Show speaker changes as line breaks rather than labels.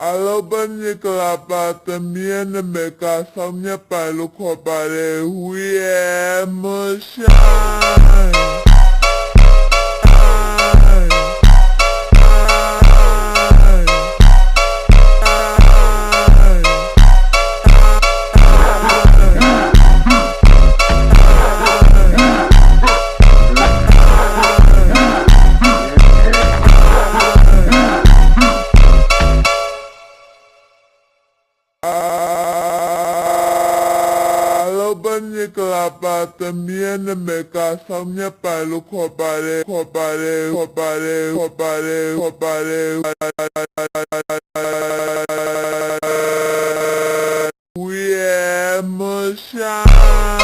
Alobani kalapa también me casa mi palo copare huye moshai. Alobani kalapa también me casa mi palo copare huye moshai.